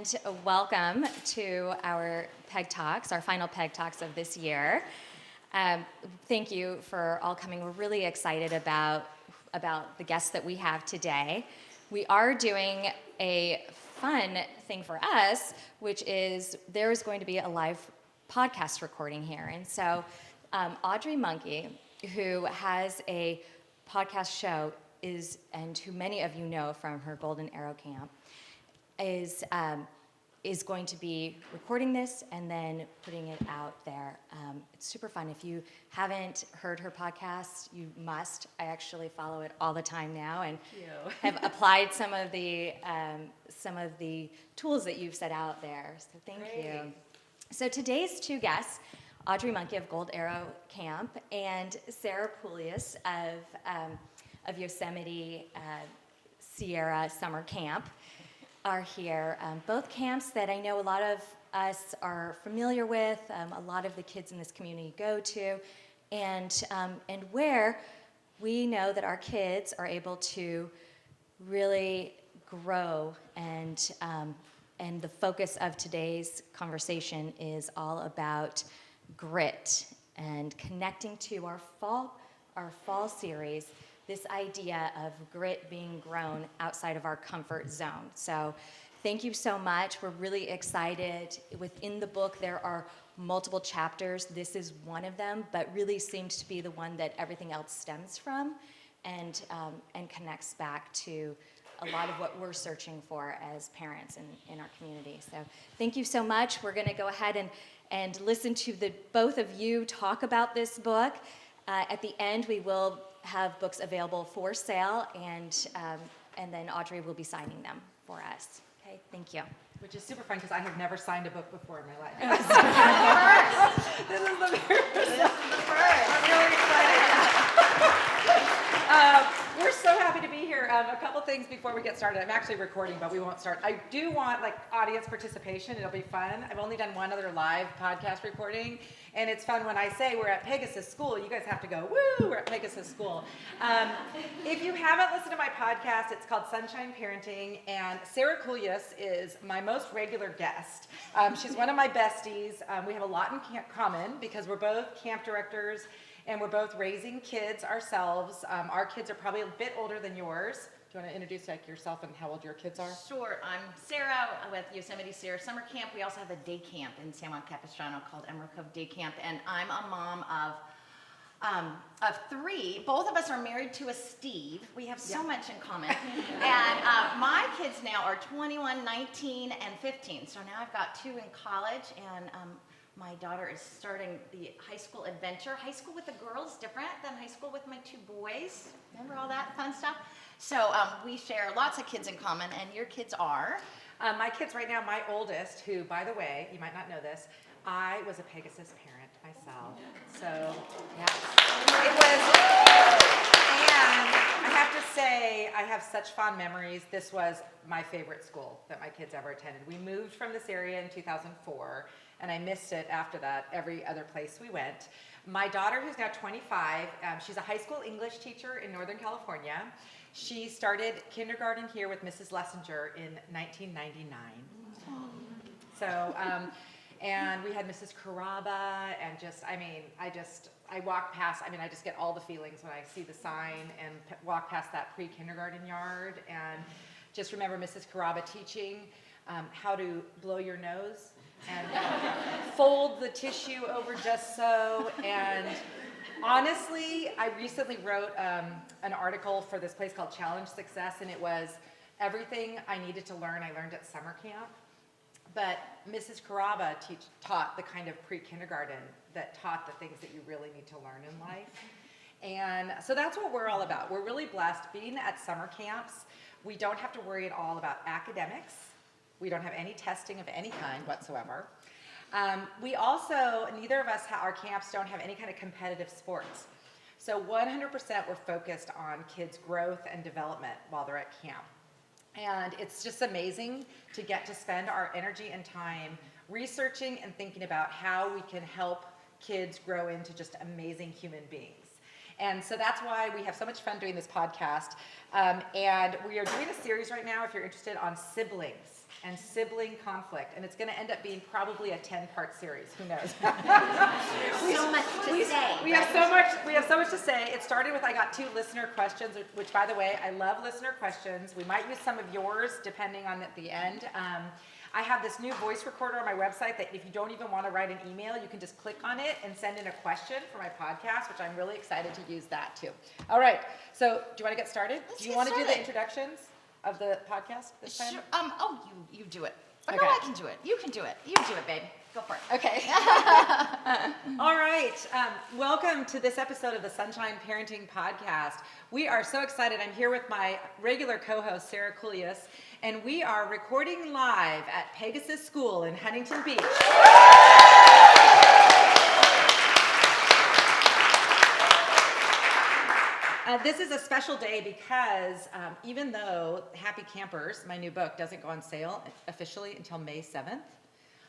and welcome to our PEGtalks, our final PEGtalks of this year. Thank you for all coming. We're really excited about the guests that we have today. We are doing a fun thing for us, which is there is going to be a live podcast recording here. And so Audrey Monke, who has a podcast show, and who many of you know from her Golden Arrow Camp, is going to be recording this and then putting it out there. It's super fun. If you haven't heard her podcast, you must. I actually follow it all the time now and have applied some of the tools that you've set out there. So thank you. So today's two guests, Audrey Monke of Gold Arrow Camp and Sara Kuljis of Yosemite Sierra Summer Camp, are here. Both camps that I know a lot of us are familiar with, a lot of the kids in this community go to, and where we know that our kids are able to really grow, and the focus of today's conversation is all about grit and connecting to our fall series, this idea of grit being grown outside of our comfort zone. So thank you so much. We're really excited. Within the book, there are multiple chapters. This is one of them, but really seems to be the one that everything else stems from and connects back to a lot of what we're searching for as parents in our community. So thank you so much. We're going to go ahead and listen to both of you talk about this book. At the end, we will have books available for sale, and then Audrey will be signing them for us. Okay, thank you. Which is super fun because I have never signed a book before in my life. This is the first. I'm really excited. We're so happy to be here. A couple things before we get started. I'm actually recording, but we won't start. I do want audience participation. It'll be fun. I've only done one other live podcast recording, and it's fun when I say we're at Pegasus School. You guys have to go, woo, we're at Pegasus School. If you haven't listened to my podcast, it's called Sunshine Parenting, and Sara Kuljis is my most regular guest. She's one of my besties. We have a lot in common because we're both camp directors, and we're both raising kids ourselves. Our kids are probably a bit older than yours. Do you want to introduce yourself and how old your kids are? Sure. I'm Sara with Yosemite Sierra Summer Camp. We also have a day camp in San Juan Capistrano called Emerald Cove Day Camp, and I'm a mom of three. Both of us are married to a Steve. We have so much in common. And my kids now are 21, 19, and 15. So now I've got two in college, and my daughter is starting the high school adventure. High school with the girls, different than high school with my two boys. Remember all that fun stuff? So we share lots of kids in common, and your kids are? My kids right now, my oldest, who, by the way, you might not know this, I was a Pegasus parent myself. So, yeah. It was, and I have to say, I have such fond memories. This was my favorite school that my kids ever attended. We moved from this area in 2004, and I missed it after that every other place we went. My daughter, who's now 25, she's a high school English teacher in Northern California. She started kindergarten here with Mrs. Lessinger in 1999. So, and we had Mrs. Caraba, and I walk past, I just get all the feelings when I see the sign and walk past that pre-kindergarten yard, and just remember Mrs. Caraba teaching how to blow your nose and fold the tissue over just so. And honestly, I recently wrote an article for this place called Challenge Success, and it was everything I needed to learn I learned at summer camp. But Mrs. Caraba taught the kind of pre-kindergarten that taught the things that you really need to learn in life. And so that's what we're all about. We're really blessed being at summer camps. We don't have to worry at all about academics. We don't have any testing of any kind whatsoever. We also, neither of us, our camps don't have any kind of competitive sports. So 100% we're focused on kids' growth and development while they're at camp. And it's just amazing to get to spend our energy and time researching and thinking about how we can help kids grow into just amazing human beings. And so that's why we have so much fun doing this podcast. And we are doing a series right now, if you're interested, on siblings. and sibling conflict, and it's going to end up being probably a 10-part series. Who knows? So much to say. We have so much. We have so much to say. It started with I got 2 listener questions, which, by the way, I love listener questions. We might use some of yours depending on at the end. I have this new voice recorder on my website that if you don't even want to write an email, you can just click on it and send in a question for my podcast, which I'm really excited to use that too. All right. So, do you want to get started? Do you want to do the introductions of the podcast this time? Sure. You do it. Oh, Okay. no, I can do it. You can do it. You do it, babe. Go for it. Okay. All right. Welcome to this episode of the Sunshine Parenting Podcast. We are so excited. I'm here with my regular co-host, Sara Kuljis, and we are recording live at Pegasus School in Huntington Beach. This is a special day because even though Happy Campers, my new book, doesn't go on sale officially until May 7th,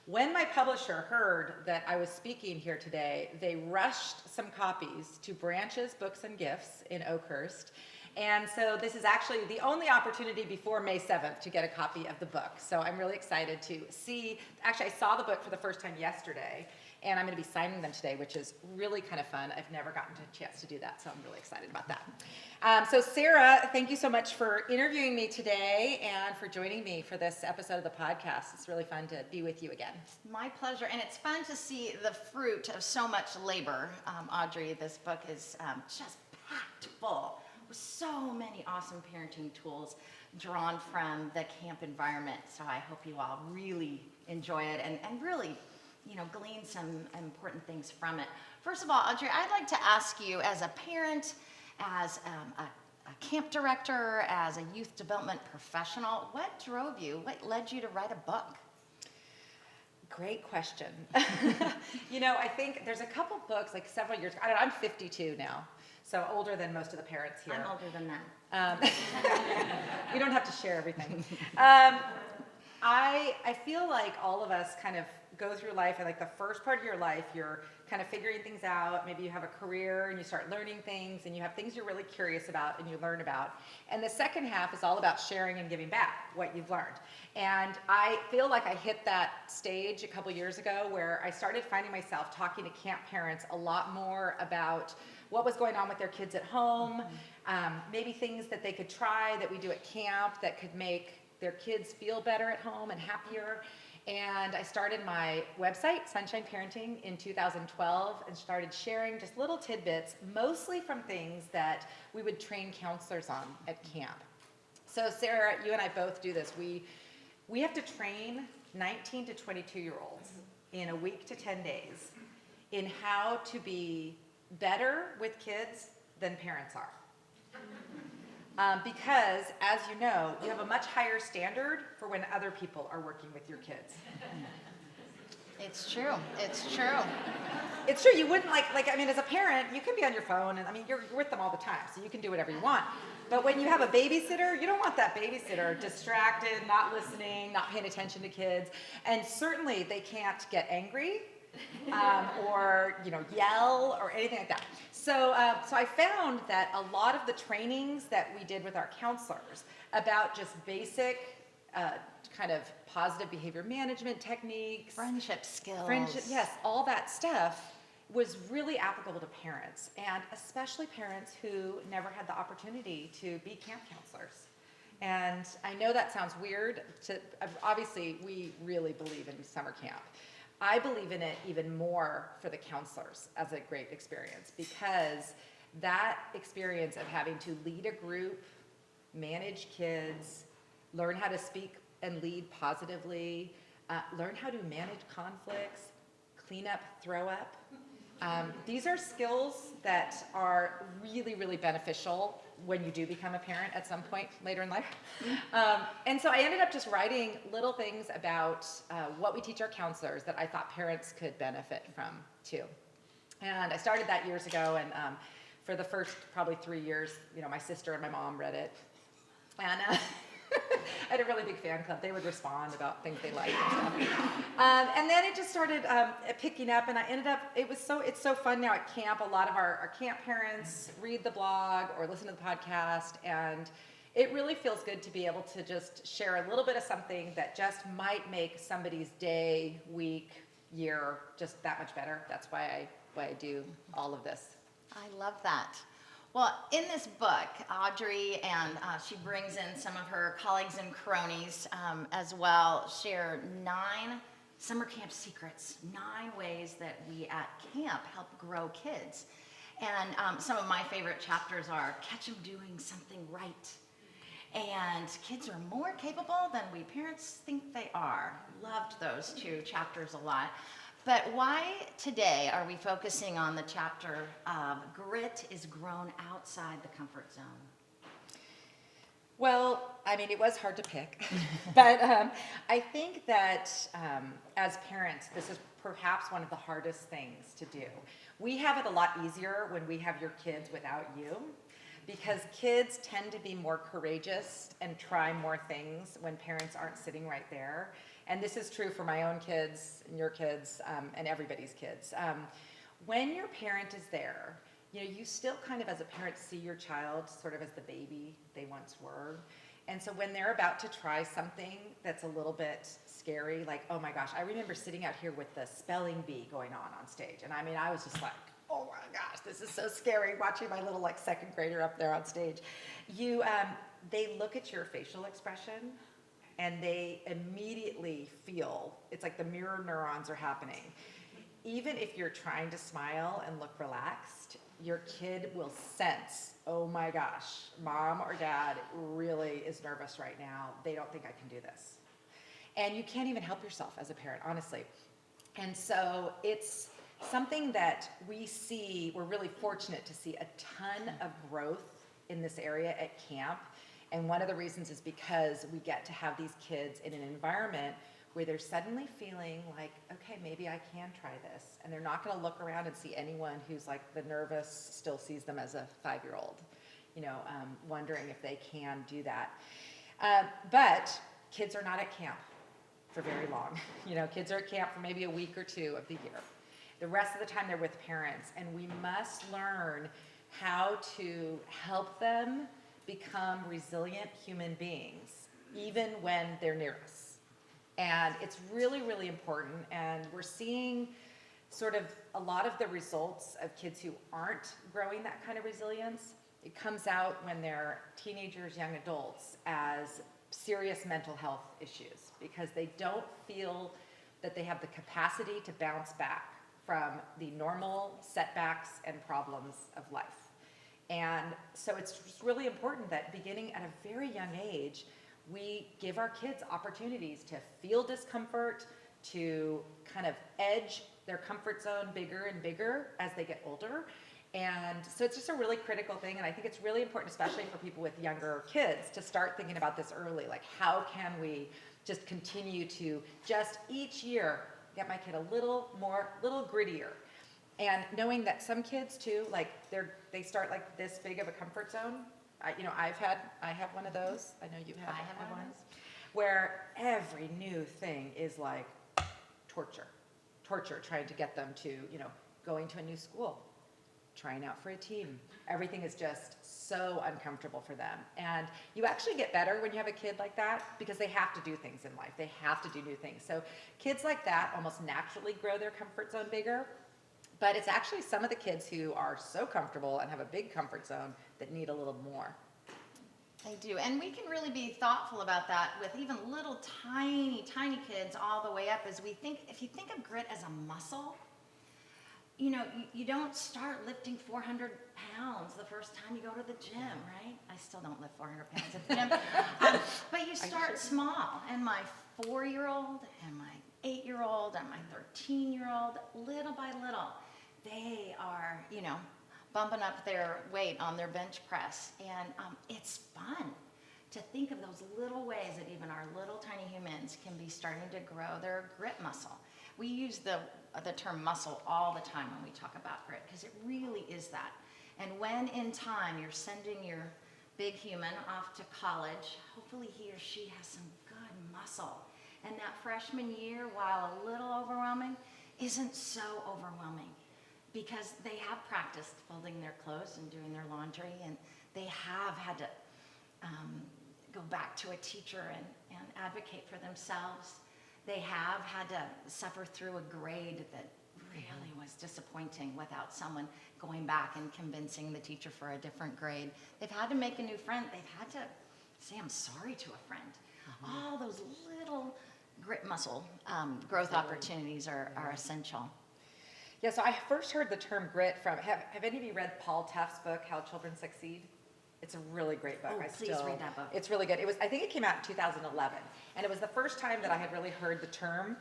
when my publisher heard that I was speaking here today, they rushed some copies to Branches Books and Gifts in Oakhurst. And so this is actually the only opportunity before May 7th to get a copy of the book. So I'm really excited to see, actually I saw the book for the first time yesterday, and I'm going to be signing them today, which is really kind of fun. I've never gotten a chance to do that, so I'm really excited about that. So Sara, thank you so much for interviewing me today and for joining me for this episode of the podcast. It's really fun to be with you again. My pleasure. And it's fun to see the fruit of so much labor. Audrey, this book is just packed full with so many awesome parenting tools drawn from the camp environment. So I hope you all really enjoy it and really, glean some important things from it. First of all, Audrey, I'd like to ask you, as a parent, as a camp director, as a youth development professional, what drove you? What led you to write a book? Great question. I think there's a couple books, like several years ago. I'm 52 now, so older than most of the parents here. I'm older than that. We don't have to share everything. I feel like all of us kind of go through life, and like the first part of your life, you're kind of figuring things out. Maybe you have a career and you start learning things, and you have things you're really curious about and you learn about. And the second half is all about sharing and giving back what you've learned. And I feel like I hit that stage a couple years ago where I started finding myself talking to camp parents a lot more about what was going on with their kids at home, maybe things that they could try that we do at camp that could make their kids feel better at home and happier. And I started my website, Sunshine Parenting, in 2012 and started sharing just little tidbits, mostly from things that we would train counselors on at camp. So Sara, you and I both do this. We have to train 19 to 22-year-olds in a week to 10 days in how to be better with kids than parents are. Because, as you know, you have a much higher standard for when other people are working with your kids. It's true. It's true. It's true. You wouldn't as a parent, you can be on your phone, and you're with them all the time, so you can do whatever you want. But when you have a babysitter, you don't want that babysitter distracted, not listening, not paying attention to kids. And certainly they can't get angry or yell or anything like that. So I found that a lot of the trainings that we did with our counselors about just basic kind of positive behavior management techniques, Friendship skills. yes, all that stuff was really applicable to parents, and especially parents who never had the opportunity to be camp counselors. And I know that sounds weird. Obviously, we really believe in summer camp. I believe in it even more for the counselors as a great experience, because that experience of having to lead a group, manage kids, learn how to speak and lead positively, learn how to manage conflicts, clean up, throw up. These are skills that are really, really beneficial when you do become a parent at some point later in life. And so I ended up just writing little things about what we teach our counselors that I thought parents could benefit from too. And I started that years ago, and for the first probably 3 years, my sister and my mom read it. And I had a really big fan club. They would respond about things they liked and stuff. And then it just started picking up, and I ended up, it's so fun now at camp. A lot of our camp parents read the blog or listen to the podcast, and it really feels good to be able to just share a little bit of something that just might make somebody's day, week, year just that much better. That's why I do all of this. I love that. Well, in this book, Audrey, and she brings in some of her colleagues and cronies as well, share 9 summer camp secrets, 9 ways that we at camp help grow kids. And some of my favorite chapters are Catch 'em Doing Something Right. And kids are more capable than we parents think they are. Loved those 2 chapters a lot. But why today are we focusing on the chapter of Grit is Grown Outside the Comfort Zone? Well, I mean, it was hard to pick, but I think that as parents, this is perhaps one of the hardest things to do. We have it a lot easier when we have your kids without you, because kids tend to be more courageous and try more things when parents aren't sitting right there. And this is true for my own kids and your kids and everybody's kids. When your parent is there, you still kind of as a parent see your child sort of as the baby they once were. And so when they're about to try something that's a little bit scary, like, oh my gosh, I remember sitting out here with the spelling bee going on stage. And I mean, I was just like, oh my gosh, this is so scary, watching my little like 2nd grader up there on stage. They look at your facial expression and they immediately feel, it's like the mirror neurons are happening. Even if you're trying to smile and look relaxed, your kid will sense, oh my gosh, mom or dad really is nervous right now. They don't think I can do this. And you can't even help yourself as a parent, honestly. And so it's something that we're really fortunate to see a ton of growth in this area at camp. And one of the reasons is because we get to have these kids in an environment where they're suddenly feeling like, okay, maybe I can try this. And they're not gonna look around and see anyone who's like the nervous, still sees them as a 5-year-old, wondering if they can do that. But kids are not at camp for very long. Kids are at camp for maybe a week or 2 of the year. The rest of the time they're with parents, and we must learn how to help them become resilient human beings, even when they're near us. And it's really, really important, and we're seeing sort of a lot of the results of kids who aren't growing that kind of resilience. It comes out when they're teenagers, young adults, as serious mental health issues, because they don't feel that they have the capacity to bounce back from the normal setbacks and problems of life. And so it's just really important that beginning at a very young age, we give our kids opportunities to feel discomfort, to kind of edge their comfort zone bigger and bigger as they get older. And so it's just a really critical thing, and I think it's really important, especially for people with younger kids, to start thinking about this early. Like, how can we just continue to just each year get my kid a little grittier? And knowing that some kids too, like they start like this big of a comfort zone. I have one of those. I know you have. I have one of those. Where every new thing is like torture trying to get them to, going to a new school, trying out for a team. Everything is just so uncomfortable for them. And you actually get better when you have a kid like that, because they have to do things in life. They have to do new things. So kids like that almost naturally grow their comfort zone bigger. But it's actually some of the kids who are so comfortable and have a big comfort zone that need a little more. They do, and we can really be thoughtful about that with even little tiny kids all the way up. If you think of grit as a muscle, you don't start lifting 400 pounds the first time you go to the gym, right? I still don't lift 400 pounds at the gym, but you start small. And my 4-year-old and my 8-year-old and my 13-year-old, little by little, they are, bumping up their weight on their bench press. And it's fun to think of those little ways that even our little tiny humans can be starting to grow their grit muscle. We use the term muscle all the time when we talk about grit, because it really is that. And when in time you're sending your big human off to college, hopefully he or she has some good muscle. And that freshman year, while a little overwhelming, isn't so overwhelming, because they have practiced folding their clothes and doing their laundry, and they have had to go back to a teacher and advocate for themselves. They have had to suffer through a grade that really was disappointing without someone going back and convincing the teacher for a different grade. They've had to make a new friend. They've had to say, I'm sorry to a friend. All those little grit muscle growth opportunities are essential. Yeah, so I first heard the term grit from, have any of you read Paul Tuff's book, How Children Succeed? It's a really great book. Oh, please read that book. It's really good. I think it came out in 2011, and it was the first time that I had really heard the term.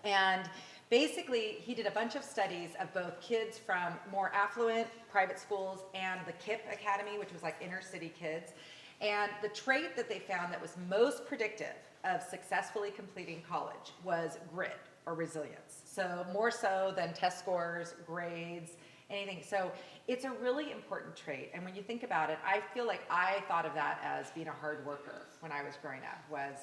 And basically, he did a bunch of studies of both kids from more affluent private schools and the KIPP Academy, which was like inner city kids. And the trait that they found that was most predictive of successfully completing college was grit or resilience. So more so than test scores, grades, anything. So it's a really important trait. And when you think about it, I feel like I thought of that as being a hard worker when I was growing up, was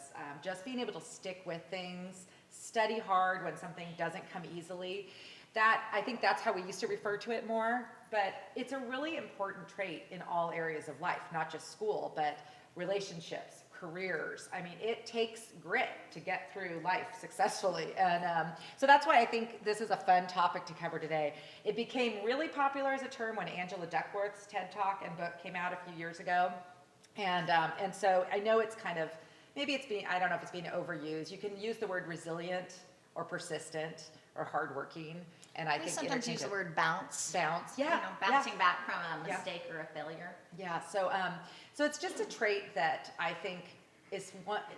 just being able to stick with things, study hard when something doesn't come easily. I think that's how we used to refer to it more, but it's a really important trait in all areas of life, not just school, but relationships, careers. I mean, it takes grit to get through life successfully. And so that's why I think this is a fun topic to cover today. It became really popular as a term when Angela Duckworth's TED Talk and book came out a few years ago. And so I know it's kind of, maybe it's being, I don't know if it's being overused. You can use the word resilient or persistent or hardworking. And I We think sometimes use the word bounce. Bounce, yeah. You know, bouncing yeah. back from a mistake or a failure. Yeah, so it's just a trait that I think is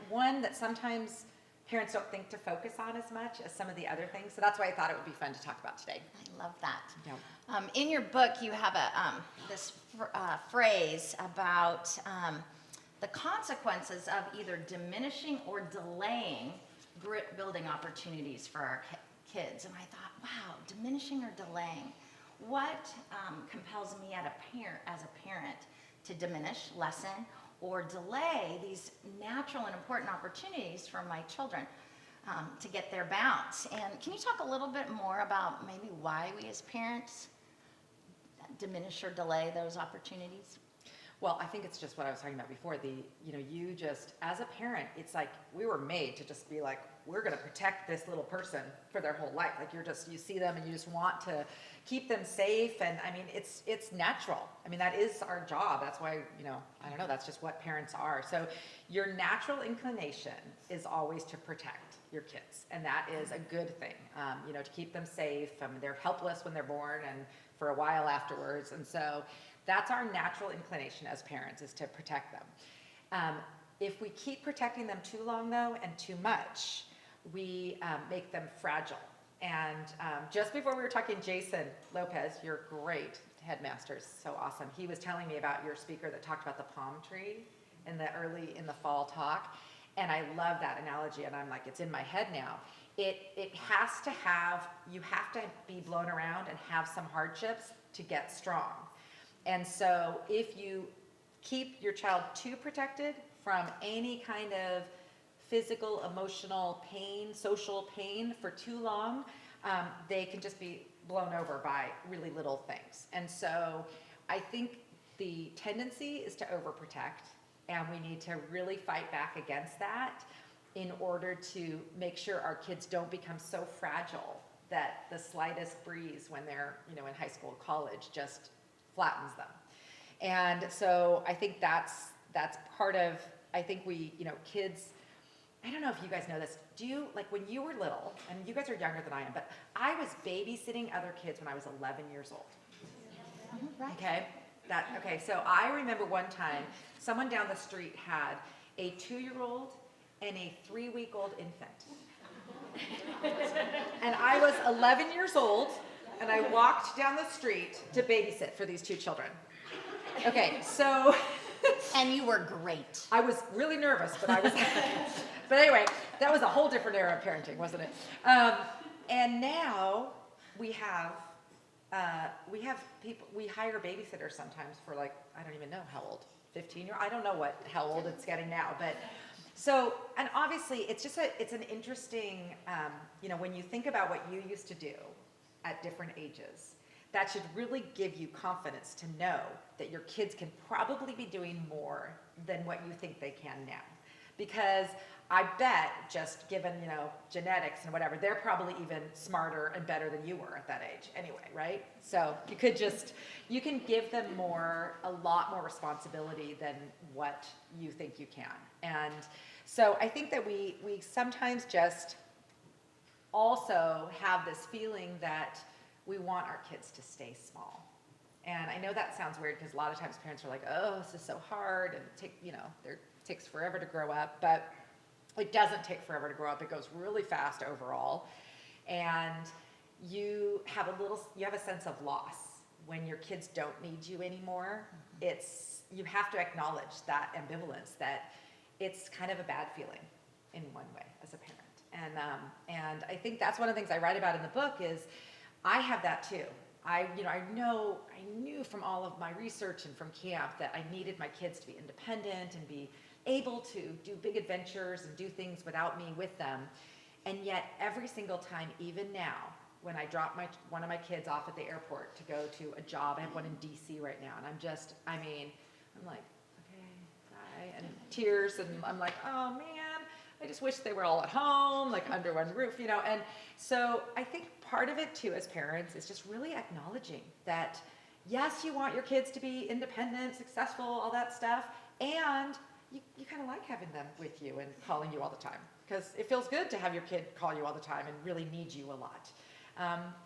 one that sometimes parents don't think to focus on as much as some of the other things. So that's why I thought it would be fun to talk about today. I love that. Yeah. In your book, you have this phrase about the consequences of either diminishing or delaying grit building opportunities for our kids. And I thought, wow, diminishing or delaying. What compels me as a parent to diminish, lessen, or delay these natural and important opportunities for my children to get their bounce? And can you talk a little bit more about maybe why we as parents diminish or delay those opportunities? Well, I think it's just what I was talking about before. You just, as a parent, it's like we were made to just be like, we're going to protect this little person for their whole life. Like you see them and you just want to keep them safe. And I mean, it's natural. I mean, that is our job. That's why, I don't know, that's just what parents are. So your natural inclination is always to protect your kids. And that is a good thing, to keep them safe. They're helpless when they're born and for a while afterwards. And so that's our natural inclination as parents, is to protect them. If we keep protecting them too long, though, and too much, we make them fragile. And just before we were talking, Jason Lopez, your great headmaster, so awesome. He was telling me about your speaker that talked about the palm tree in the fall talk. And I love that analogy. And I'm like, it's in my head now. You have to be blown around and have some hardships to get strong. And so if you keep your child too protected from any kind of physical, emotional pain, social pain for too long, they can just be blown over by really little things. And so I think the tendency is to overprotect, and we need to really fight back against that in order to make sure our kids don't become so fragile that the slightest breeze when they're, in high school, college, just flattens them. And so I think that's part of, I think kids, I don't know if you guys know this. Do you, like when you were little, and you guys are younger than I am, but I was babysitting other kids when I was 11 years old. Right. Okay, so I remember one time someone down the street had a 2-year-old and a 3-week-old infant. And I was 11 years old, and I walked down the street to babysit for these 2 children. Okay, so... And you were great. I was really nervous, but I was... But anyway, that was a whole different era of parenting, wasn't it? And now we have people, we hire babysitters sometimes for like, I don't even know how old, 15 year, I don't know how old it's getting now, but so, and obviously it's an interesting, when you think about what you used to do at different ages, that should really give you confidence to know that your kids can probably be doing more than what you think they can now. Because I bet, just given, genetics and whatever, they're probably even smarter and better than you were at that age anyway, right? So you can give them a lot more responsibility than what you think you can. And so I think that we sometimes just also have this feeling that we want our kids to stay small. And I know that sounds weird because a lot of times parents are like, oh, this is so hard, and it takes forever to grow up, but it doesn't take forever to grow up. It goes really fast overall. And you have a sense of loss when your kids don't need you anymore. You have to acknowledge that ambivalence, that it's kind of a bad feeling in one way as a parent. And I think that's one of the things I write about in the book is I have that too. I knew from all of my research and from camp that I needed my kids to be independent and be able to do big adventures and do things without me with them. And yet every single time, even now, when I drop one of my kids off at the airport to go to a job, I have one in DC right now, and I'm like, okay, bye, and tears, and I'm like, oh man, I just wish they were all at home, like under one roof, and so I think part of it too as parents is just really acknowledging that yes, you want your kids to be independent, successful, all that stuff, and you kind of like having them with you and calling you all the time, because it feels good to have your kid call you all the time and really need you a lot.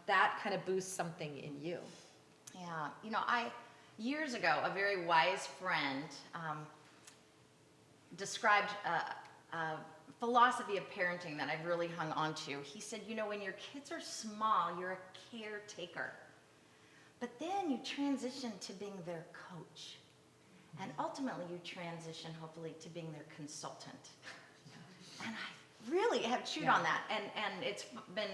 That kind of boosts something in you. Yeah, years ago, a very wise friend described a philosophy of parenting that I've really hung on to. He said, when your kids are small, you're a caretaker. But then you transition to being their coach. And ultimately you transition, hopefully, to being their consultant. And I really have chewed on that. And it's been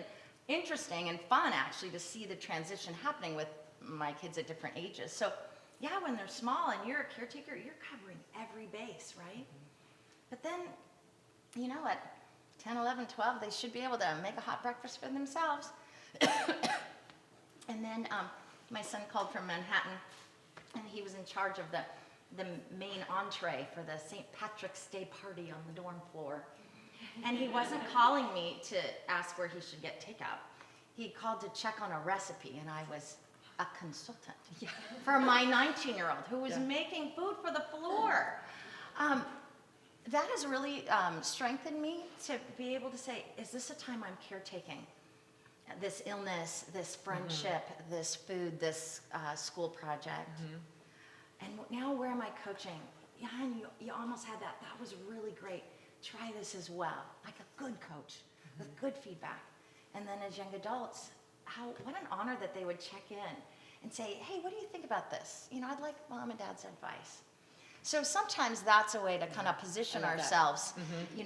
interesting and fun, actually, to see the transition happening with my kids at different ages. So, yeah, when they're small and you're a caretaker, you're covering every base, right? But then, at 10, 11, 12, they should be able to make a hot breakfast for themselves. And then my son called from Manhattan, and he was in charge of the main entree for the St. Patrick's Day party on the dorm floor. And he wasn't calling me to ask where he should get takeout. He called to check on a recipe, and I was a consultant for my 19-year-old who was making food for the floor. That has really strengthened me to be able to say, is this a time I'm caretaking? This illness, this friendship, this food, this school project. And now where am I coaching? Yeah, and you almost had that. That was really great. Try this as well. Like a good coach with good feedback. And then as young adults, what an honor that they would check in and say, hey, what do you think about this? I'd like mom and dad's advice. So sometimes that's a way to kind of position ourselves,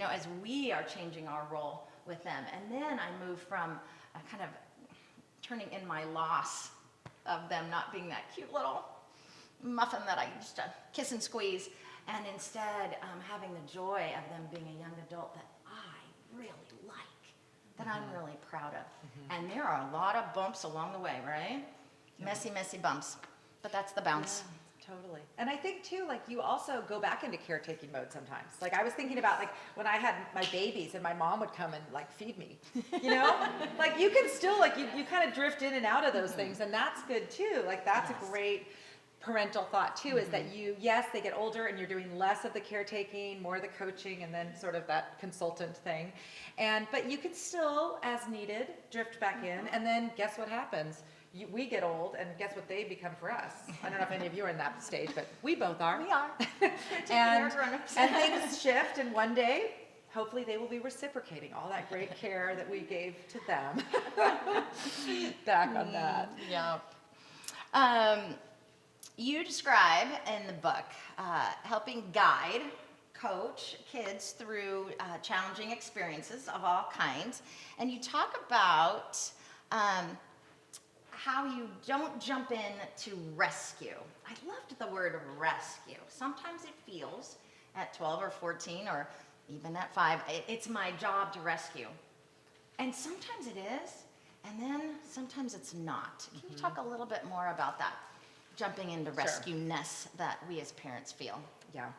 as we are changing our role with them. And then I move from kind of turning in my loss of them not being that cute little muffin that I used to kiss and squeeze, and instead having the joy of them being a young adult that I really like, that I'm really proud of. And there are a lot of bumps along the way, right? Messy, messy bumps, but that's the bounce. Yeah, totally. And I think too, you also go back into caretaking mode sometimes. I was thinking about when I had my babies and my mom would come and feed me, you can still you kind of drift in and out of those things, and that's good too. That's a great parental thought too, is that they get older and you're doing less of the caretaking, more of the coaching, and then sort of that consultant thing. But you can still, as needed, drift back in, and then guess what happens? We get old, and guess what they become for us? I don't know if any of you are in that stage, but we both are. We are. and things shift, and one day, hopefully they will be reciprocating all that great care that we gave to them. Back on that. Yeah. You describe in the book helping guide, coach kids through challenging experiences of all kinds, and you talk about how you don't jump in to rescue. I loved the word rescue. Sometimes it feels at 12 or 14 or even at 5, it's my job to rescue. And sometimes it is, and then sometimes it's not. Can you talk a little bit more about that, jumping into Sure. rescue-ness that we as parents feel? Yeah.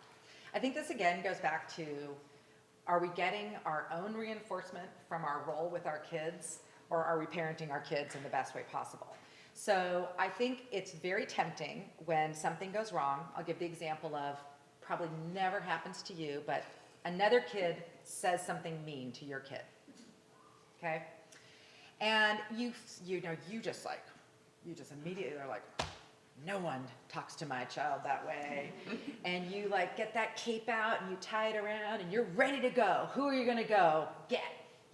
I think this again goes back to, are we getting our own reinforcement from our role with our kids, or are we parenting our kids in the best way possible? So I think it's very tempting when something goes wrong. I'll give the example of, probably never happens to you, but another kid says something mean to your kid, okay? And you just immediately are like, no one talks to my child that way. And you like get that cape out and you tie it around and you're ready to go. Who are you gonna go get?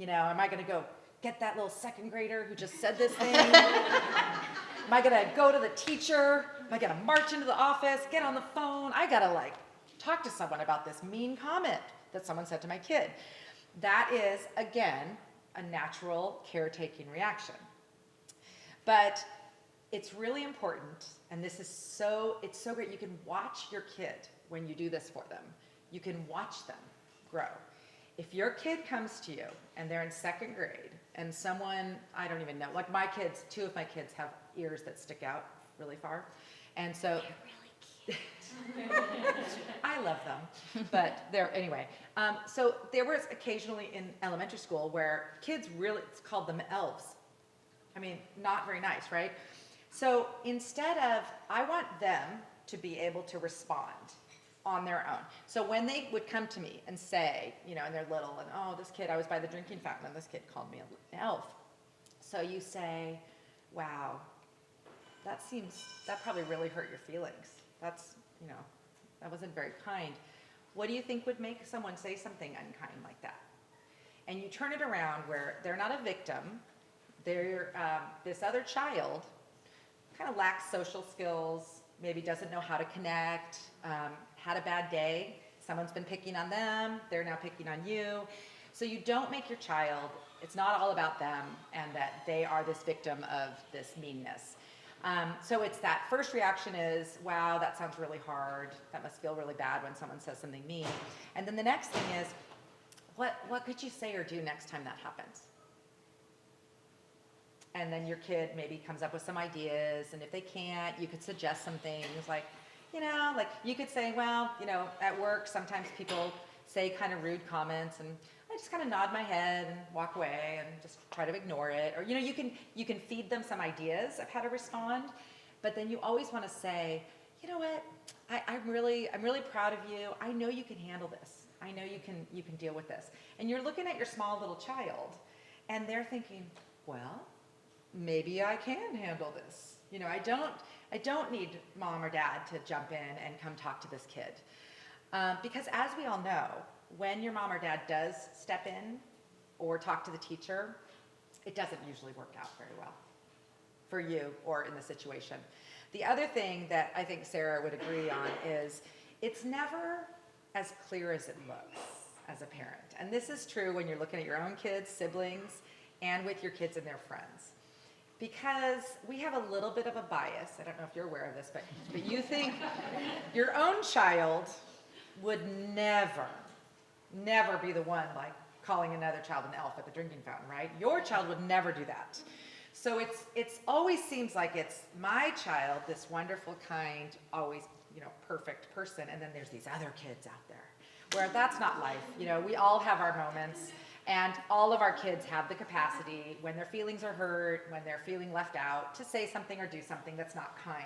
Am I gonna go get that little second grader who just said this thing? Am I gonna go to the teacher? Am I gonna march into the office, get on the phone? I gotta like talk to someone about this mean comment that someone said to my kid. That is, again, a natural caretaking reaction. But it's really important, and it's so great. You can watch your kid when you do this for them. You can watch them grow. If your kid comes to you and they're in second grade and someone, I don't even know, like my kids, 2 of my kids have ears that stick out really far. And so They're really cute. I love them, but anyway. So there was occasionally in elementary school where kids really called them elves. I mean, not very nice, right? So instead of, I want them to be able to respond on their own. So when they would come to me and say, and they're little, and oh, this kid, I was by the drinking fountain, and this kid called me an elf. So you say, wow, that probably really hurt your feelings. That wasn't very kind. What do you think would make someone say something unkind like that? And you turn it around where they're not a victim. They're this other child kind of lacks social skills, maybe doesn't know how to connect, had a bad day, someone's been picking on them, they're now picking on you. So you don't make your child, it's not all about them and that they are this victim of this meanness. So it's that first reaction is, wow, that sounds really hard. That must feel really bad when someone says something mean. And then the next thing is, what could you say or do next time that happens? And then your kid maybe comes up with some ideas, and if they can't, you could suggest some things like you could say, well, at work sometimes people say kind of rude comments, and I just kind of nod my head and walk away and just try to ignore it. Or you can feed them some ideas of how to respond, but then you always want to say, you know what, I'm really proud of you. I know you can handle this. I know you can deal with this. And you're looking at your small little child, and they're thinking, well, maybe I can handle this. I don't need mom or dad to jump in and come talk to this kid. Because as we all know, when your mom or dad does step in or talk to the teacher, it doesn't usually work out very well for you or in the situation. The other thing that I think Sara would agree on is it's never as clear as it looks as a parent. And this is true when you're looking at your own kids, siblings, and with your kids and their friends. Because we have a little bit of a bias. I don't know if you're aware of this, but you think your own child would never be the one like calling another child an elf at the drinking fountain, right? Your child would never do that. So it's always seems like it's my child, this wonderful, kind, always, perfect person, and then there's these other kids out there where that's not life. We all have our moments. And all of our kids have the capacity, when their feelings are hurt, when they're feeling left out, to say something or do something that's not kind.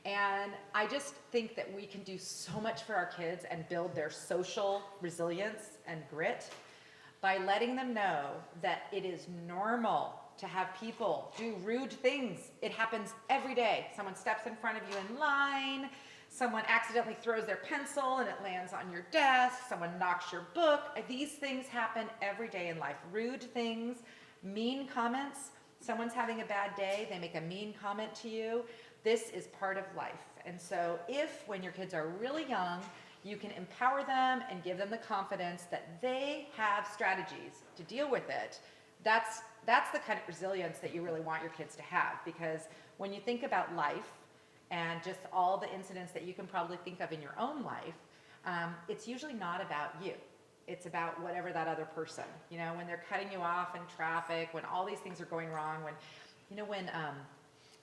And I just think that we can do so much for our kids and build their social resilience and grit by letting them know that it is normal to have people do rude things. It happens every day. Someone steps in front of you in line. Someone accidentally throws their pencil and it lands on your desk. Someone knocks your book. These things happen every day in life. Rude things, mean comments. Someone's having a bad day. They make a mean comment to you. This is part of life. And so when your kids are really young, you can empower them and give them the confidence that they have strategies to deal with it. That's the kind of resilience that you really want your kids to have. Because when you think about life, and just all the incidents that you can probably think of in your own life, it's usually not about you. It's about whatever that other person, when they're cutting you off in traffic, when all these things are going wrong, when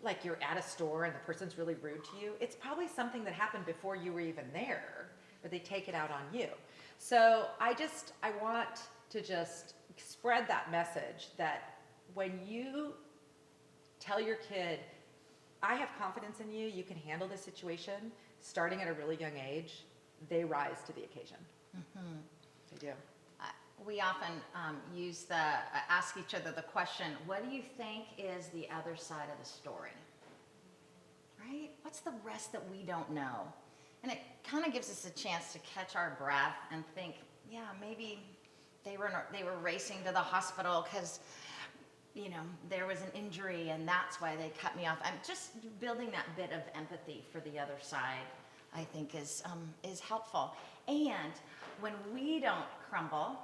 like you're at a store and the person's really rude to you, it's probably something that happened before you were even there, but they take it out on you. So I want to just spread that message that when you tell your kid, I have confidence in you, you can handle this situation, starting at a really young age, they rise to the occasion. Mm-hmm. They do. We often ask each other the question, what do you think is the other side of the story? Right? What's the rest that we don't know? And it kind of gives us a chance to catch our breath and think, yeah, maybe they were racing to the hospital because, there was an injury and that's why they cut me off. I'm just building that bit of empathy for the other side, I think is helpful. And when we don't crumble,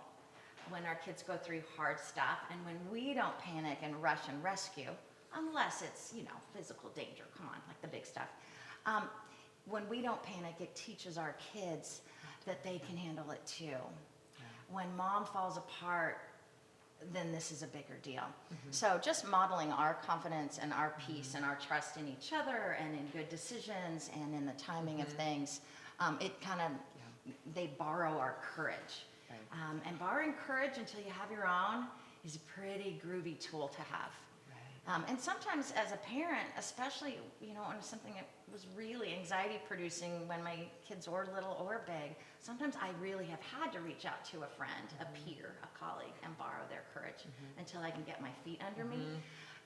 when our kids go through hard stuff, and when we don't panic and rush and rescue, unless it's, physical danger, come on, like the big stuff. When we don't panic, it teaches our kids that they can handle it too. Yeah. When mom falls apart, then this is a bigger deal. Mm-hmm. So just modeling our confidence and our peace and our trust in each other and in good decisions and in the timing of things, it kind of, they borrow our courage. Right. And borrowing courage until you have your own is a pretty groovy tool to have. Right. And sometimes as a parent, especially, when something that was really anxiety producing when my kids were little or big, sometimes I really have had to reach out to a friend, a peer, a colleague, and borrow their courage until I can get my feet under me.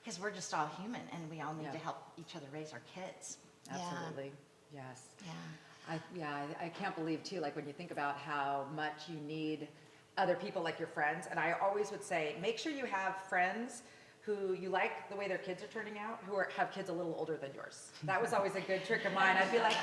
Because we're just all human and we all need to help each other raise our kids. Absolutely. Yeah. Yes. Yeah. I can't believe too, like when you think about how much you need other people like your friends, and I always would say, make sure you have friends who you like the way their kids are turning out, who have kids a little older than yours. That was always a good trick of mine. I'd be like,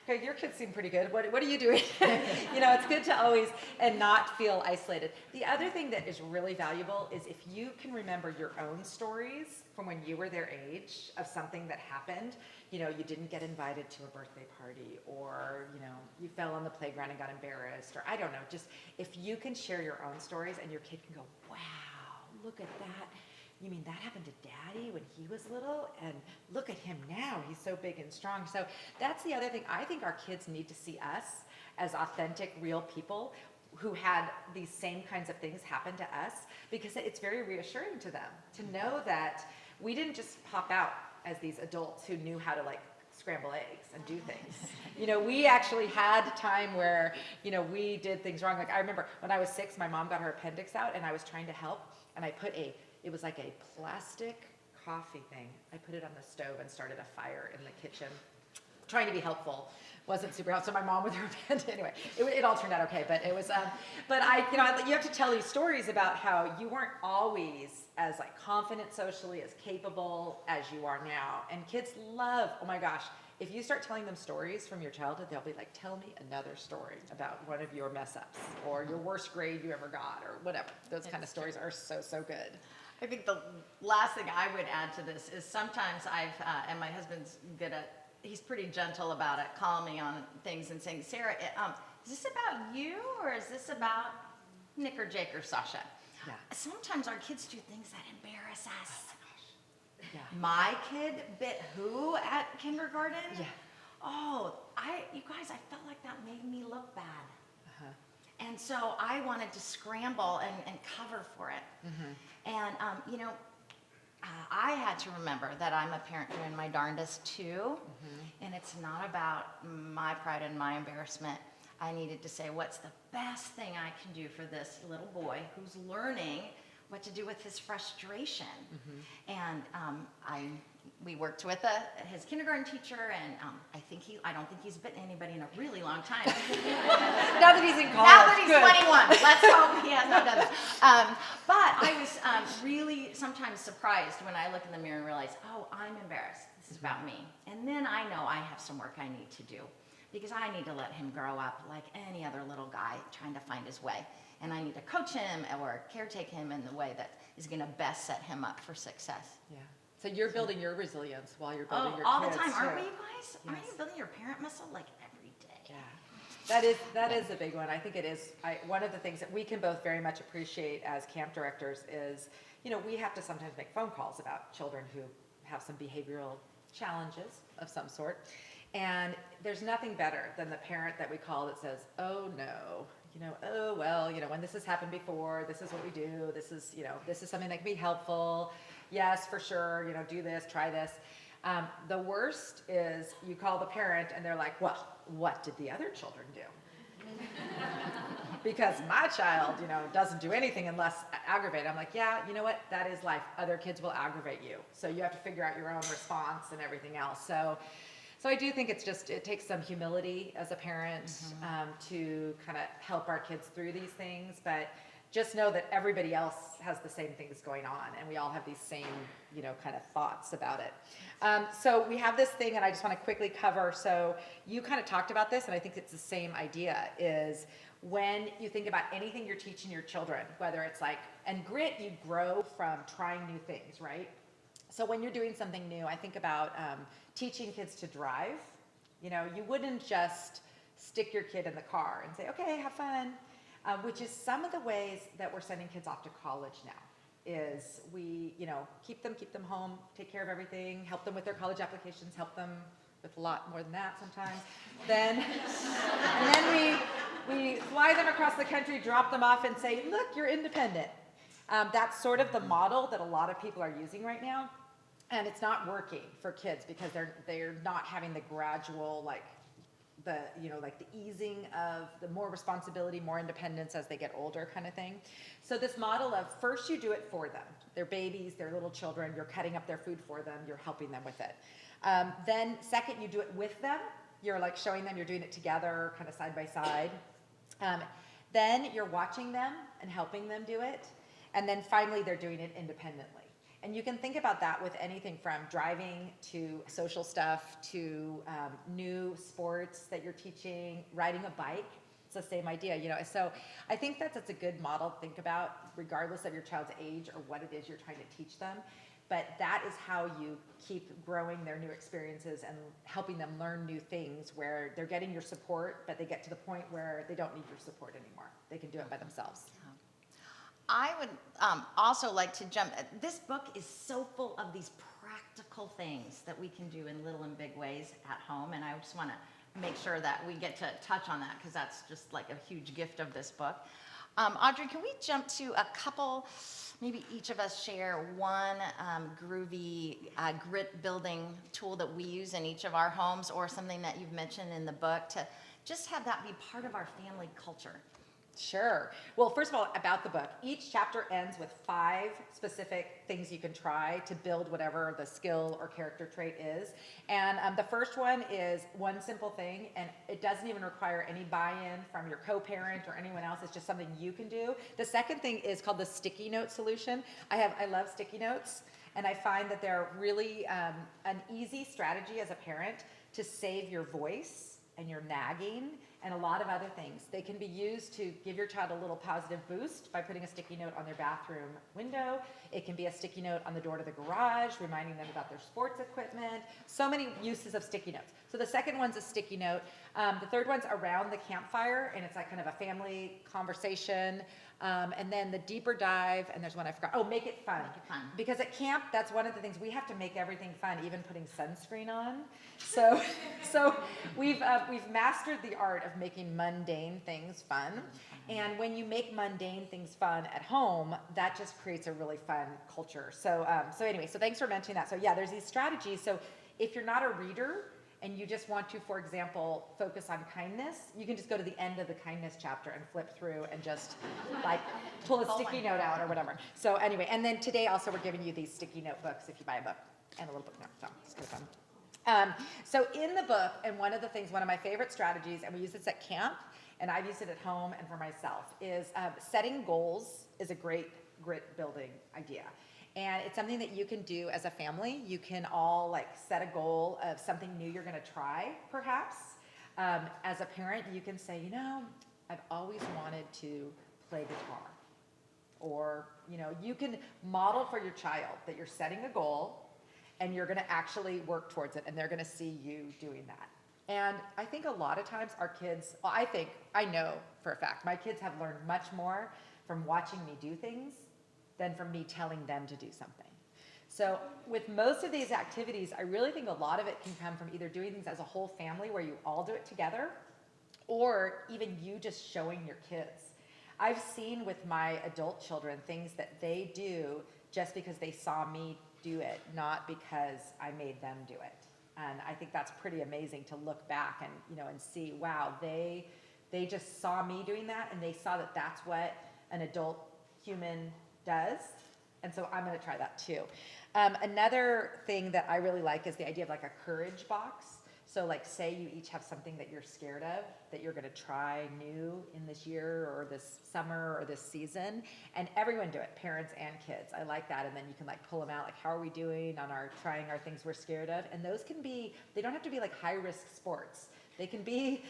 okay, your kids seem pretty good. What are you doing? It's good to always, and not feel isolated. The other thing that is really valuable is if you can remember your own stories from when you were their age of something that happened, you didn't get invited to a birthday party, or, you fell on the playground and got embarrassed, or I don't know, just if you can share your own stories and your kid can go, wow, look at that. You mean that happened to Daddy when he was little? And look at him now. He's so big and strong. So that's the other thing. I think our kids need to see us as authentic, real people who had these same kinds of things happen to us, because it's very reassuring to them to know that we didn't just pop out as these adults who knew how to scramble eggs and do things. We actually had time where, we did things wrong. Like I remember when I was 6, my mom got her appendix out and I was trying to help, and I put it was like a plastic coffee thing. I put it on the stove and started a fire in the kitchen, trying to be helpful. Wasn't super helpful. So my mom with her appendix, anyway, it all turned out okay. But it was, but you have to tell these stories about how you weren't always as confident socially, as capable as you are now. And kids love, oh my gosh, if you start telling them stories from your childhood, they'll be like, tell me another story about one of your mess ups or your worst grade you ever got or whatever. Those kind of stories are so good. I think the last thing I would add to this is sometimes and my husband's good at, he's pretty gentle about it, calling me on things and saying, Sarah, is this about you or is this about Nick or Jake or Sasha? Yeah. Sometimes our kids do things that embarrass us. Oh my gosh. Yeah. My kid bit who at kindergarten? Yeah. Oh, you guys, I felt like that made me look bad. Uh-huh. And so I wanted to scramble and cover for it. Mm-hmm. And, I had to remember that I'm a parent doing my darndest too. Mm-hmm. And it's not about my pride and my embarrassment. I needed to say, what's the best thing I can do for this little boy who's learning what to do with his frustration? Mm-hmm. And we worked with his kindergarten teacher, and I don't think he's bitten anybody in a really long time. Now that he's in college. Now that he's 21. Let's hope he has not done that. But I was really sometimes surprised when I look in the mirror and realize, oh, I'm embarrassed. This is about me. And then I know I have some work I need to do, because I need to let him grow up like any other little guy trying to find his way. And I need to coach him or caretake him in the way that is going to best set him up for success. Yeah. So you're building your resilience while you're building your all kids. the time, too. aren't we, you guys? Yes. Aren't you building your parent muscle like every day? Yeah. That is a big one. I think it is. One of the things that we can both very much appreciate as camp directors is, we have to sometimes make phone calls about children who have some behavioral challenges of some sort. And there's nothing better than the parent that we call that says, oh no, oh well, when this has happened before, this is what we do, this is something that can be helpful. Yes, for sure, do this, try this. The worst is you call the parent and they're like, well, what did the other children do? Because my child, doesn't do anything unless aggravated. I'm like, yeah, you know what? That is life. Other kids will aggravate you. So you have to figure out your own response and everything else. So I do think it takes some humility as a parent to kind of help our kids through these things. But just know that everybody else has the same things going on, and we all have these same, kind of thoughts about it. So we have this thing, and I just want to quickly cover. So you kind of talked about this, and I think it's the same idea, is when you think about anything you're teaching your children, whether it's and grit, you grow from trying new things, right? So when you're doing something new, I think about teaching kids to drive. You wouldn't just stick your kid in the car and say, okay, have fun. Which is some of the ways that we're sending kids off to college now, is we, keep them home, take care of everything, help them with their college applications, help them with a lot more than that sometimes. And then we fly them across the country, drop them off and say, look, you're independent. That's sort of the model that a lot of people are using right now. And it's not working for kids because they're not having the gradual, the easing of the more responsibility, more independence as they get older kind of thing. So this model of first you do it for them. They're babies, they're little children, you're cutting up their food for them, you're helping them with it. Then second, you do it with them. You're showing them you're doing it together, kind of side by side. Then you're watching them and helping them do it. And then finally, they're doing it independently. And you can think about that with anything from driving to social stuff to new sports that you're teaching, riding a bike. It's the same idea, So I think that's a good model to think about, regardless of your child's age or what it is you're trying to teach them. But that is how you keep growing their new experiences and helping them learn new things where they're getting your support, but they get to the point where they don't need your support anymore. They can do it by themselves. I would also like to jump. This book is so full of these practical things that we can do in little and big ways at home, and I just want to make sure that we get to touch on that because that's just a huge gift of this book. Audrey, can we jump to a couple, maybe each of us share one groovy grit building tool that we use in each of our homes or something that you've mentioned in the book to just have that be part of our family culture? Sure. Well, first of all, about the book, each chapter ends with 5 specific things you can try to build whatever the skill or character trait is. And the first one is one simple thing, and it doesn't even require any buy-in from your co-parent or anyone else. It's just something you can do. The second thing is called the sticky note solution. I love sticky notes, and I find that they're really an easy strategy as a parent to save your voice and your nagging and a lot of other things. They can be used to give your child a little positive boost by putting a sticky note on their bathroom window. It can be a sticky note on the door to the garage, reminding them about their sports equipment. So many uses of sticky notes. So the second one's a sticky note. The third one's around the campfire, and it's kind of a family conversation. And then the deeper dive, and there's one I forgot. Oh, make it fun. Make it fun. Because at camp, that's one of the things, we have to make everything fun, even putting sunscreen on. So we've mastered the art of making mundane things fun. And when you make mundane things fun at home, that just creates a really fun culture. So anyway, so thanks for mentioning that. So yeah, there's these strategies. So if you're not a reader, and you just want to, for example, focus on kindness, you can just go to the end of the kindness chapter and flip through and just pull a sticky note out or whatever. So anyway, and then today also we're giving you these sticky notebooks if you buy a book and a little book note. So it's kind of fun. So in the book, and one of the things, one of my favorite strategies, and we use this at camp, and I've used it at home and for myself, is setting goals is a great grit building idea. And it's something that you can do as a family. You can all set a goal of something new you're gonna try, perhaps. As a parent, you can say, I've always wanted to play guitar. Or, you can model for your child that you're setting a goal and you're gonna actually work towards it and they're gonna see you doing that. And I think a lot of times our kids, well, I know for a fact, my kids have learned much more from watching me do things than from me telling them to do something. So with most of these activities, I really think a lot of it can come from either doing things as a whole family where you all do it together, or even you just showing your kids. I've seen with my adult children things that they do just because they saw me do it, not because I made them do it. And I think that's pretty amazing to look back and see, wow, they just saw me doing that, and they saw that that's what an adult human does. And so I'm going to try that too. Another thing that I really like is the idea of like a courage box. So like say you each have something that you're scared of, that you're going to try new in this year or this summer or this season, and everyone do it, parents and kids. I like that. And then you can like pull them out, like how are we doing on trying our things we're scared of? And those can be, they don't have to be like high risk sports. They can be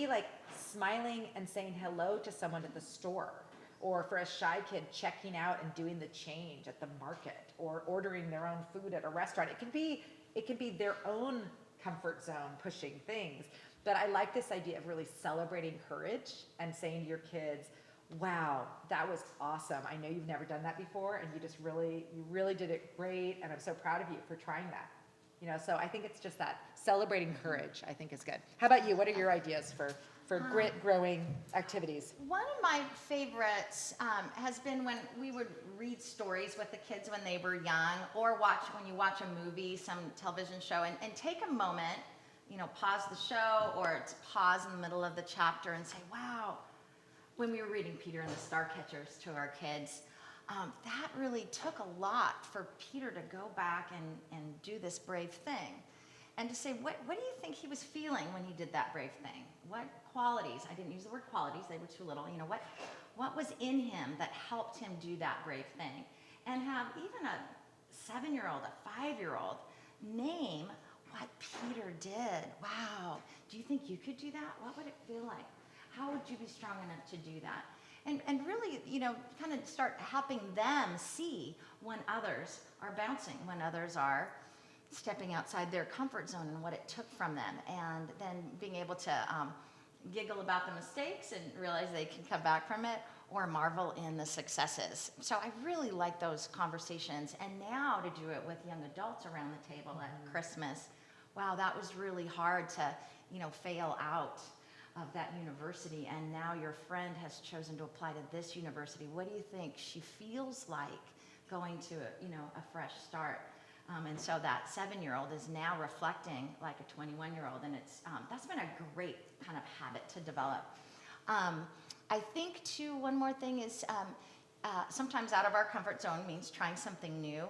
like smiling and saying hello to someone at the store, or for a shy kid checking out and doing the change at the market, or ordering their own food at a restaurant. It can be their own comfort zone pushing things. But I like this idea of really celebrating courage and saying to your kids, wow, that was awesome. I know you've never done that before, and you really did it great, and I'm so proud of you for trying that. So I think it's just that celebrating courage, I think, is good. How about you? What are your ideas for grit growing activities? One of my favorites has been when we would read stories with the kids when they were young, or when you watch a movie, some television show, and take a moment, pause the show, or pause in the middle of the chapter and say, wow, when we were reading Peter and the Starcatchers to our kids, that really took a lot for Peter to go back and do this brave thing. And to say, what do you think he was feeling when he did that brave thing? What qualities, I didn't use the word qualities, they were too little, what was in him that helped him do that brave thing? And have even a 7-year-old, a 5-year-old name what Peter did. Wow, do you think you could do that? What would it feel like? How would you be strong enough to do that? And really, kind of start helping them see when others are bouncing, when others are stepping outside their comfort zone and what it took from them, and then being able to giggle about the mistakes and realize they can come back from it, or marvel in the successes. So I really like those conversations. And now to do it with young adults around the table at Christmas, wow, that was really hard to, fail out of that university, and now your friend has chosen to apply to this university. What do you think she feels like going to a fresh start? And so that 7-year-old is now reflecting like a 21-year-old, and that's been a great kind of habit to develop. I think too, one more thing is sometimes out of our comfort zone means trying something new,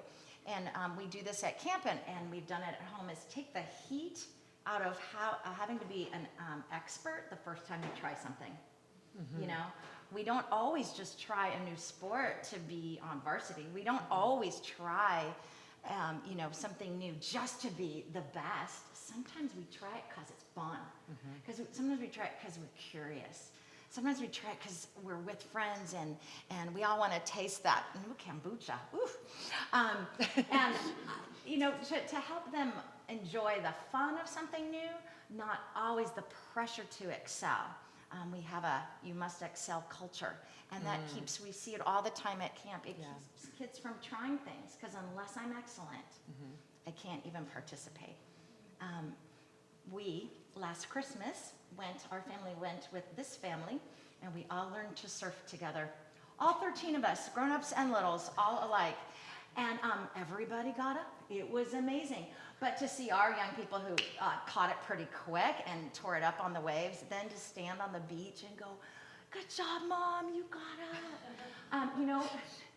and we do this at camp, and we've done it at home, is take the heat out of having to be an expert the first time you try something. Mm-hmm. We don't always just try a new sport to be on varsity. We don't always try something new just to be the best. Sometimes we try it because it's fun. Because sometimes we try it because we're curious. Sometimes we try it because we're with friends and we all want to taste that kombucha. To help them enjoy the fun of something new, not always the pressure to excel. We have you must excel culture, and that we see it all the time at camp. It keeps kids from trying things, because unless I'm excellent, I can't even participate. We, last Christmas, our family went with this family, and we all learned to surf together. All 13 of us, grown-ups and littles, all alike. And everybody got up. It was amazing. But to see our young people who caught it pretty quick and tore it up on the waves, then to stand on the beach and go, good job, Mom, you got up.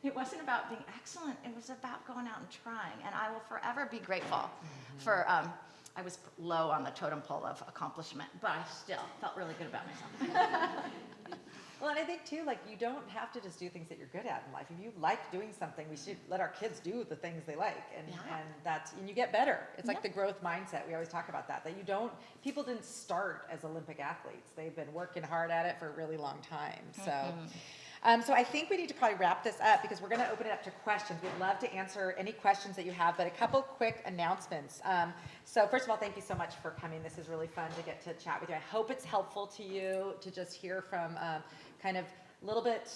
It wasn't about being excellent. It was about going out and trying. And I will forever be grateful for, I was low on the totem pole of accomplishment, but I still felt really good about myself. Well, and I think too, like, you don't have to just do things that you're good at in life. If you like doing something, we should let our kids do the things they like, and you get better. It's like the growth mindset. We always talk about that people didn't start as Olympic athletes. They've been working hard at it for a really long time. So So I think we need to probably wrap this up because we're going to open it up to questions. We'd love to answer any questions that you have, but a couple quick announcements. So first of all, thank you so much for coming. This is really fun to get to chat with you. I hope it's helpful to you to just hear from kind of a little bit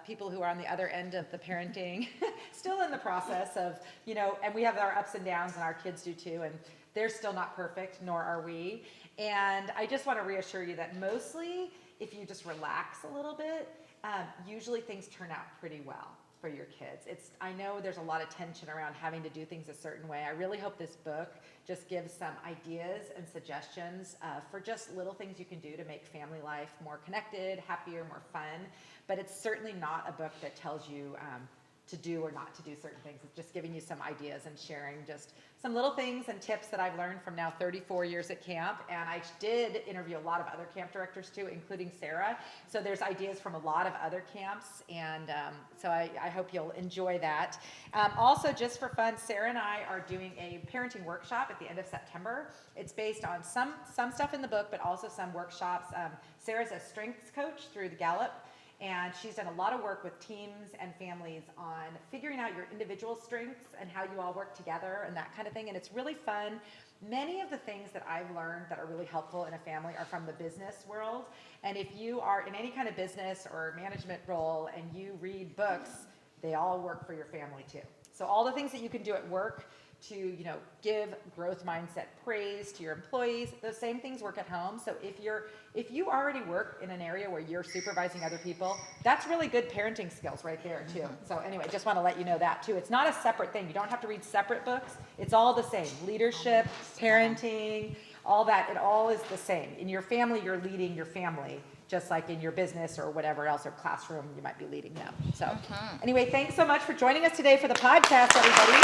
people who are on the other end of the parenting, still in the process of, and we have our ups and downs, and our kids do too, and they're still not perfect, nor are we. And I just want to reassure you that mostly, if you just relax a little bit, usually things turn out pretty well for your kids. I know there's a lot of tension around having to do things a certain way. I really hope this book just gives some ideas and suggestions for just little things you can do to make family life more connected, happier, more fun. But it's certainly not a book that tells you to do or not to do certain things. It's just giving you some ideas and sharing just some little things and tips that I've learned from now 34 years at camp. And I did interview a lot of other camp directors too, including Sara. So there's ideas from a lot of other camps. And so I hope you'll enjoy that. Also, just for fun, Sara and I are doing a parenting workshop at the end of September. It's based on some stuff in the book, but also some workshops. Sara's a strengths coach through the Gallup. And she's done a lot of work with teams and families on figuring out your individual strengths and how you all work together and that kind of thing. And it's really fun. Many of the things that I've learned that are really helpful in a family are from the business world. And if you are in any kind of business or management role and you read books, they all work for your family too. So all the things that you can do at work to give growth mindset praise to your employees, those same things work at home. So if you already work in an area where you're supervising other people, that's really good parenting skills right there too. So anyway, just want to let you know that too. It's not a separate thing. You don't have to read separate books. It's all the same. Leadership, parenting, all that, it all is the same. In your family, you're leading your family, just like in your business or whatever else, or classroom, you might be leading them. So anyway, thanks so much for joining us today for the podcast, everybody.